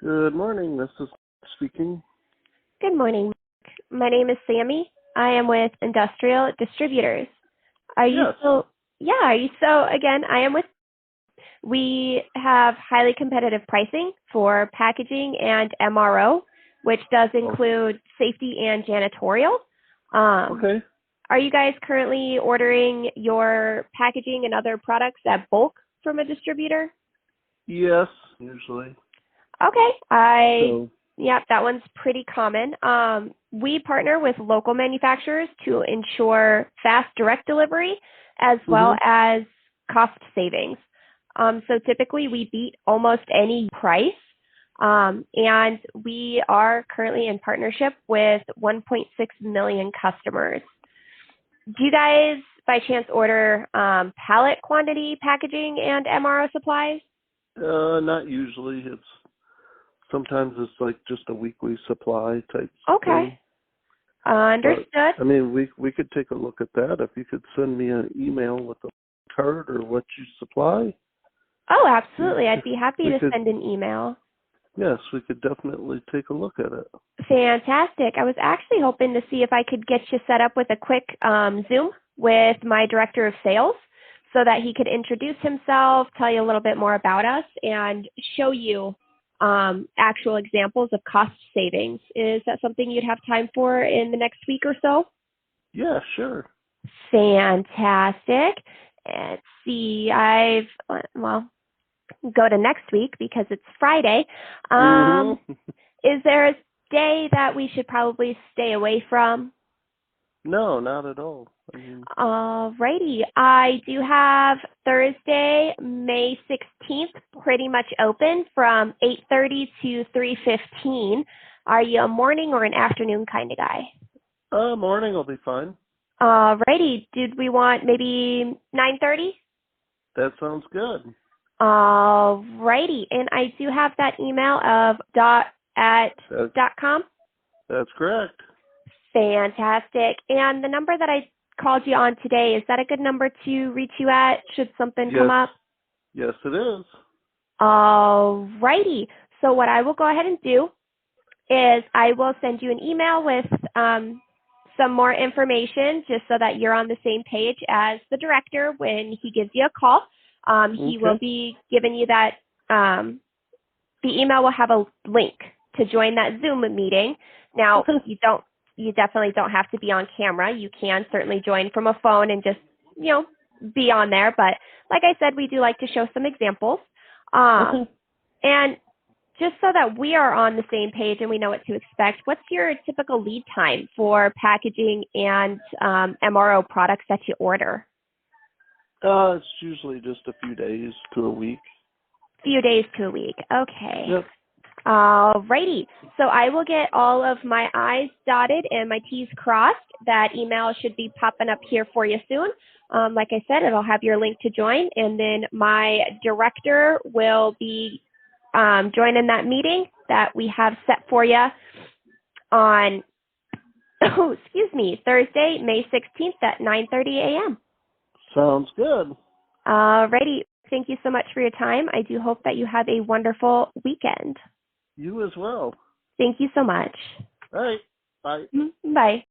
Good morning. This is speaking. Good morning, Mark. My name is Sammy. I am with Industrial Distributors. Are you Yes. still? Yeah, are you so? Again, I am with. We have highly competitive pricing for packaging and MRO, which does include safety and janitorial. Okay. Are you guys currently ordering your packaging and other products at bulk from a distributor? Yes, usually. Okay. Yeah, that one's pretty common. We partner with local manufacturers to ensure fast direct delivery as well as cost savings. So typically we beat almost any price, and we are currently in partnership with 1.6 million customers. Do you guys by chance order pallet quantity packaging and MRO supplies? Not usually. Sometimes it's like just a weekly supply type Okay. thing. Understood. But, I mean, we could take a look at that if you could send me an email with a card or what you supply. Oh, absolutely. I'd be happy to send an email. Yes, we could definitely take a look at it. Fantastic. I was actually hoping to see if I could get you set up with a quick Zoom with my director of sales so that he could introduce himself, tell you a little bit more about us, and show you actual examples of cost savings. Is that something you'd have time for in the next week or so? Yeah, sure. Fantastic. Let's see. Go to next week because it's Friday. Is there a day that we should probably stay away from? No, not at all. Alrighty. I do have Thursday, May 16th, pretty much open from 8:30 to 3:15. Are you a morning or an afternoon kind of guy? Morning will be fine. Alrighty. Did we want maybe 9:30? That sounds good. Alrighty. And I do have that email of .com. That's correct. Fantastic. And the number that I called you on today, is that a good number to reach you at should something come up? Yes, it is. Alrighty. So what I will go ahead and do is I will send you an email with some more information just so that you're on the same page as the director when he gives you a call. He will be giving you that, the email will have a link to join that Zoom meeting. Now, you definitely don't have to be on camera. You can certainly join from a phone and just, be on there. But like I said, we do like to show some examples. And just so that we are on the same page and we know what to expect, what's your typical lead time for packaging and MRO products that you order? It's usually just a few days to a week. Few days to a week. Okay. Yep. Alrighty. So I will get all of my I's dotted and my T's crossed. That email should be popping up here for you soon. Like I said, it'll have your link to join, and then my director will be joining that meeting that we have set for you on, Thursday, May 16th at 9:30 a.m. Sounds good. Alrighty. Thank you so much for your time. I do hope that you have a wonderful weekend. You as well. Thank you so much. All right. Bye. Bye.